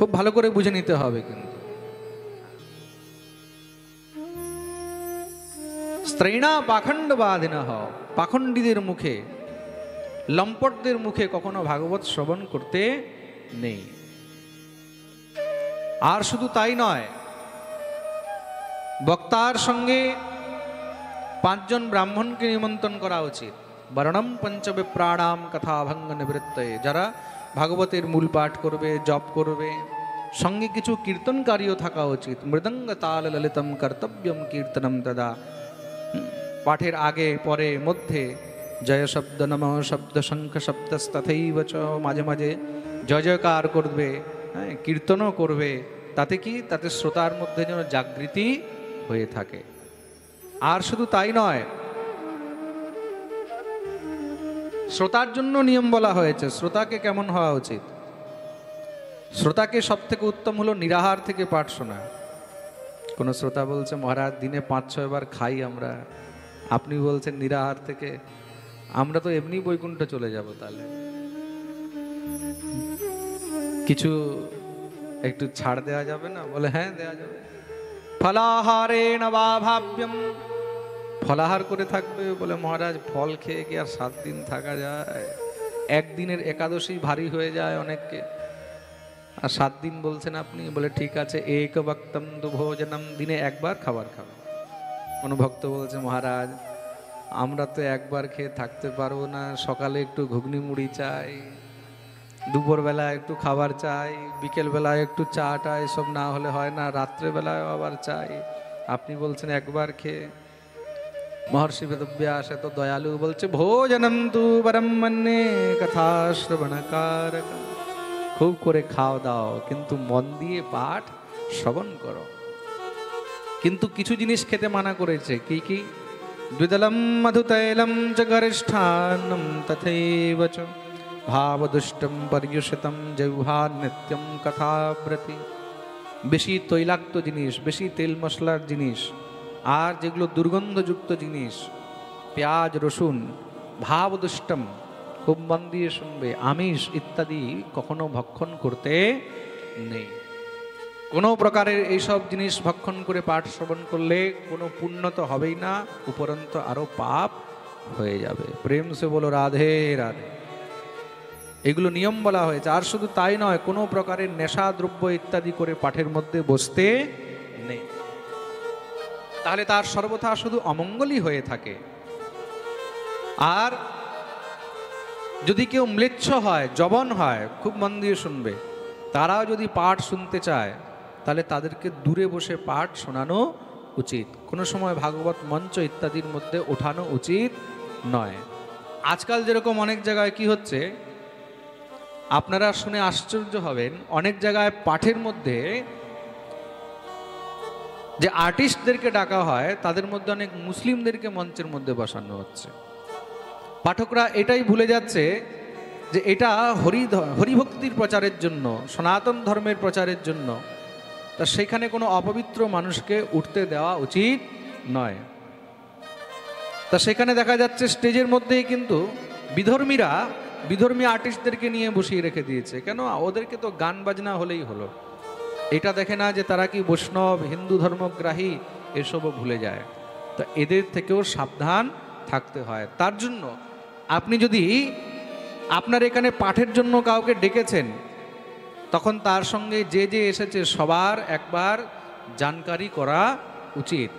খুব ভালো করে বুঝে নিতে হবে। কিন্তু স্ত্রৈণা পাখণ্ডবাদিনঃ, পাখণ্ডীদের মুখে, লম্পটদের মুখে কখনো ভাগবত শ্রবণ করতে নেই। আর শুধু তাই নয়, বক্তার সঙ্গে 5 জন ব্রাহ্মণকে নিমন্ত্রণ করা উচিত। বর্ণম পঞ্চবিপ্রাণাম কথাভঙ্গ নিবৃত্তয়ে, যারা ভাগবতের মূল পাঠ করবে, জপ করবে। সঙ্গে কিছু কীর্তনকারীও থাকা উচিত। মৃদঙ্গ তাল ললিতম কর্তব্যম কীর্তনম তদা, পাঠের আগে পরে মধ্যে জয় শব্দ, নম শব্দ, শঙ্খ শব্দস্তথৈব চ, মাঝে মাঝে জয় জয়কার করবে, হ্যাঁ, কীর্তনও করবে। তাতে কি, তাতে শ্রোতার মধ্যে যেন জাগৃতি হয়ে থাকে। আর শুধু তাই নয়, শ্রোতার জন্য নিয়ম বলা হয়েছে। শ্রোতাকে কেমন হওয়া উচিত? শ্রোতাকে সব থেকে উত্তম হলো নিরাহার থেকে পাঠ শোনা। কোন শ্রোতা বলছে মহারাজ দিনে 5-6 বার খাই আমরা, আপনি বলছেন নিরাহার থেকে, আমরা তো এমনি বৈকুণ্ঠ চলে যাব। তাহলে কিছু একটু ছাড় দেওয়া যাবে না? বলে হ্যাঁ দেওয়া যাবে। ফলাহারেণ বা ভাব্যম, ফলাহার করে থাকবে। বলে মহারাজ ফল খেয়ে কি আর 7 দিন থাকা যায়? একদিনের একাদশী ভারী হয়ে যায় অনেককে, আর 7 দিন বলছেন আপনি। বলে ঠিক আছে, এক বক্তম দুভোজনম, দিনে একবার খাবার খাবে। কোনো ভক্ত বলছে মহারাজ আমরা তো একবার খেয়ে থাকতে পারবো না, সকালে একটু ঘুগনি মুড়ি চাই, দুপুরবেলা একটু খাবার চাই, বিকেলবেলায় একটু চাটা, এসব না হলে হয় না, রাত্রেবেলায় আবার চাই। আপনি বলছেন একবার খেয়ে। মহর্ষি বেদব্যাস এত দয়ালু, বলছে ভোজনম তু পরম মন্যে কথা শ্রবণকারকম, খুব করে খাও দাও, কিন্তু মন দিয়ে পাঠ শ্রবণ করো। কিন্তু কিছু জিনিস খেতে মানা করেছে। কি কি? দ্বিদলম মধুতৈলম চ গরিষ্ঠানম তথৈব চ ভাবদুষ্টম পর্যুষিতম জিহ্বা নিত্যম কথাব্রতি। বেশি তৈলাক্ত জিনিস, বেশি তেল মশলার জিনিস, আর যেগুলো দুর্গন্ধযুক্ত জিনিস, পেঁয়াজ রসুন, ভাবদুষ্টম, খুব মন দিয়ে শুনবে, আমিষ ইত্যাদি কখনো ভক্ষণ করতে নেই। কোনো প্রকারের এইসব জিনিস ভক্ষণ করে পাঠ শ্রবণ করলে কোনো পুণ্য তো হবেই না, উপরন্ত আরো পাপ হয়ে যাবে। প্রেম সে বলো রাধে রাধে। এগুলো নিয়ম বলা হয়েছে। আর শুধু তাই নয়, কোনো প্রকারের নেশা দ্রব্য ইত্যাদি করে পাঠের মধ্যে বসতে নেই, তাহলে তার সর্বথা শুধু অমঙ্গলই হয়ে থাকে। আর যদি কেউ ম্লেচ্ছ হয়, জবন হয়, খুব মন দিয়ে শুনবে, তারাও যদি পাঠ শুনতে চায় তাহলে তাদেরকে দূরে বসে পাঠ শোনানো উচিত। কোনো সময় ভাগবত মঞ্চ ইত্যাদির মধ্যে ওঠানো উচিত নয়। আজকাল যেরকম অনেক জায়গায় কি হচ্ছে, আপনারা শুনে আশ্চর্য হবেন, অনেক জায়গায় পাঠের মধ্যে যে আর্টিস্টদেরকে ডাকা হয় তাদের মধ্যে অনেক মুসলিমদেরকে মঞ্চের মধ্যে বসানো হচ্ছে। পাঠকরা এটাই ভুলে যাচ্ছে যে এটা হরিভক্তির প্রচারের জন্য, সনাতন ধর্মের প্রচারের জন্য, তা সেখানে কোনো অপবিত্র মানুষকে উঠতে দেওয়া উচিত নয়। তা সেখানে দেখা যাচ্ছে স্টেজের মধ্যেই কিন্তু বিধর্মী আর্টিস্টদেরকে নিয়ে বসিয়ে রেখে দিয়েছে। কেন? ওদেরকে তো গান বাজনা হলেই হলো, এটা দেখে না যে তারা কি বৈষ্ণব, হিন্দু ধর্মগ্রাহী, এসবও ভুলে যায়। তো এদের থেকেও সাবধান থাকতে হয়। তার জন্য আপনি যদি আপনার এখানে পাঠের জন্য কাউকে ডেকেছেন, তখন তার সঙ্গে যে যে এসেছে সবার একবার জানকারি করা উচিত।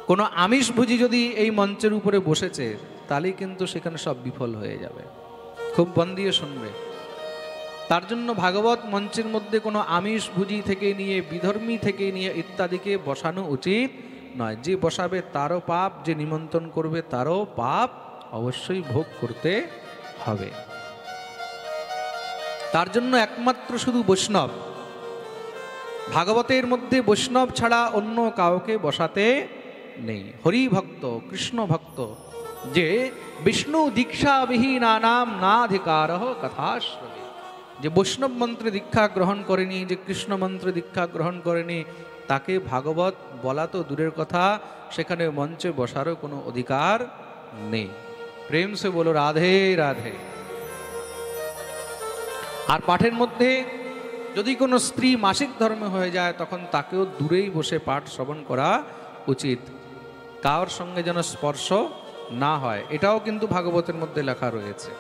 কোনো আমিষভোজী যদি এই মঞ্চের উপরে বসেছে তাহলেই কিন্তু সেখানে সব বিফল হয়ে যাবে। খুব মন দিয়ে শুনবে। তার জন্য ভাগবত মঞ্চের মধ্যে কোনো আমিষভোজী থেকে নিয়ে, বিধর্মী থেকে নিয়ে ইত্যাদিকে বসানো উচিত নয়। যে বসাবে তারও পাপ, যে নিমন্ত্রণ করবে তারও পাপ অবশ্যই ভোগ করতে হবে। তার জন্য একমাত্র শুধু বৈষ্ণব, ভাগবতের মধ্যে বৈষ্ণব ছাড়া অন্য কাউকে বসাতে নেই। হরি ভক্ত, কৃষ্ণ ভক্ত, যে বিষ্ণু দীক্ষাবিহীনানাম নাধিকারঃ কথাশ্রবে, যে বৈষ্ণব মন্ত্রে দীক্ষা গ্রহণ করেনি, যে কৃষ্ণ মন্ত্রে দীক্ষা গ্রহণ করেনি, তাকে ভাগবত বলা তো দূরের কথা, সেখানে মঞ্চে বসারও কোনো অধিকার নেই। প্রেম সে বলো রাধে রাধে। আর পাঠের মধ্যে যদি কোনো স্ত্রী মাসিক ধর্মে হয়ে যায় তখন তাকেও দূরেই বসে পাঠ শ্রবণ করা উচিত, কারোর সঙ্গে যেন স্পর্শ না হয়, এটাও কিন্তু ভাগবতের মধ্যে লেখা রয়েছে।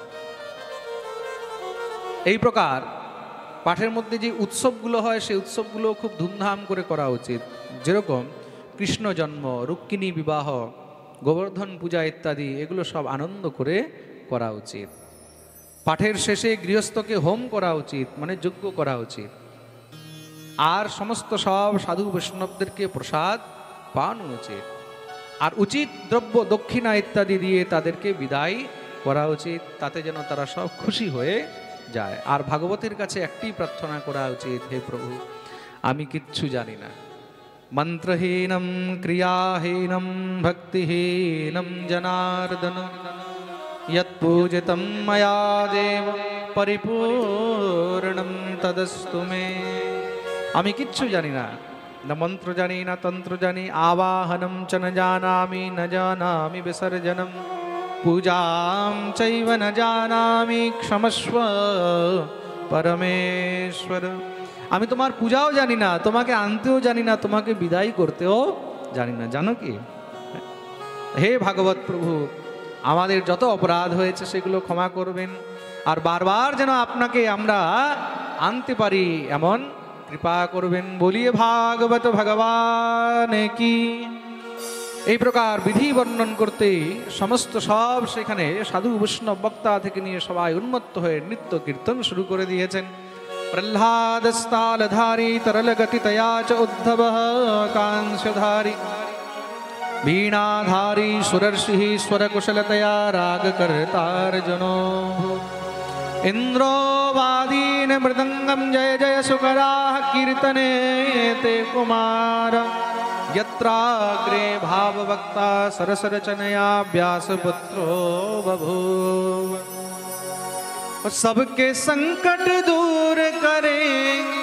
এই প্রকার পাঠের মধ্যে যে উৎসবগুলো হয় সেই উৎসবগুলো খুব ধুমধাম করে করা উচিত। যেরকম কৃষ্ণ জন্ম, রুক্মিণী বিবাহ, গোবর্ধন পূজা ইত্যাদি, এগুলো সব আনন্দ করে করা উচিত। পাঠের শেষে গৃহস্থকে হোম করা উচিত, মানে যজ্ঞ করা উচিত। আর সমস্ত সব সাধু বৈষ্ণবদেরকে প্রসাদ পাওয়ানো উচিত। আর উচিত দ্রব্য দক্ষিণা ইত্যাদি দিয়ে তাদেরকে বিদায় করা উচিত, তাতে যেন তারা সব খুশি হয়ে যায়। আর ভাগবতের কাছে একটি প্রার্থনা করা উচিত, হে প্রভু আমি কিচ্ছু জানি না, মন্ত্রহীনম ক্রিয়াহীনম ভক্তিহীনম জনার্দন যৎপূজিতম ময়া দেব পরিপূর্ণম তদস্তু মে। আমি কিচ্ছু জানি না, न मंत्र जानी न तंत्र जानी, आवाहनम च न जानामि न जानामि विसर्जनम, पूजां चैव न जानामि क्षमस्व परमेश्वर। আমি তোমার পূজাও জানি না, তোমাকে আনতেও জানি না, তোমাকে বিদায় করতেও জানি না, জানো কি? হে ভাগবত প্রভু, আমাদের যত অপরাধ হয়েছে সেগুলো ক্ষমা করবেন, আর বারবার যেন আপনাকে আমরা আনতে পারি এমন কৃপা করবেন। বলিয়ে ভাগবত ভগবান কি। এই প্রকার বিধি বর্ণন করতে সমস্ত সব সেখানে সাধু বৈষ্ণব বক্তা থেকে নিয়ে সবাই উন্মত্ত হয়ে নৃত্য কীর্তন শুরু করে দিয়েছেন। প্রহ্লাদস্তালধারী তরলগতি তয়া চ উদ্ধব কাংসধারী, वीणाधारी सुरर्षि स्वरकुशलतया रागकर्तार्जुनो, इंद्रोवादीन मृदंगम जय जय सुकराः कीर्तने ते कुमार, यत्राग्रे भाववक्ता सरसरचनया व्यासपुत्रो बभूव। सबके संकट दूर करेंगे,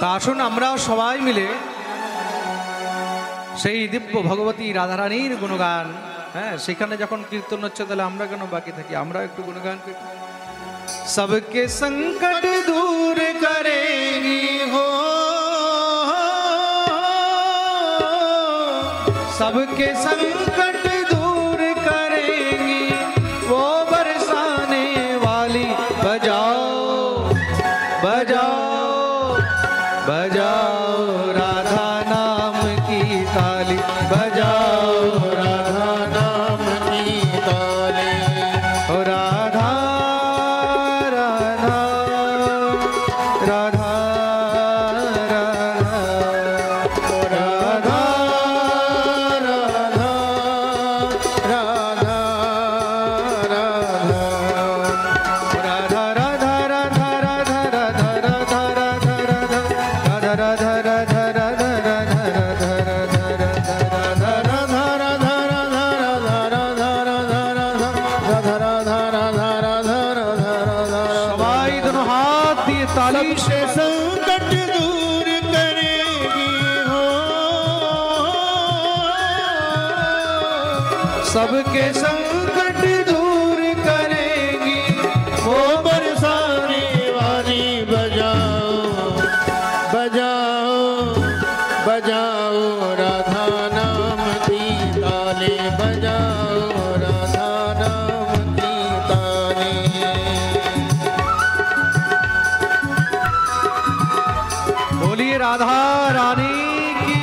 তা আসুন আমরাও সবাই মিলে সেই দিব্য ভগবতী রাধারানীর গুণগান, হ্যাঁ সেখানে যখন কীর্তন হচ্ছে তাহলে আমরা কেন বাকি থাকি, আমরা একটু গুণগান করি। সবকে সংকট দূর করেগি হো, सबके संकट दूर करेंगी वो बरसाने वाली, बजाओ बजाओ बजाओ राधा नाम की ताली, बजाओ राधा नाम की ताली। ओ राधा राधा राधा सबके संकट दूर करेगी वो बरसाने वाली, बजाओ बजाओ बजाओ राधा नाम की ताली, बजाओ राधा नाम की ताली। बोलिए राधा रानी की।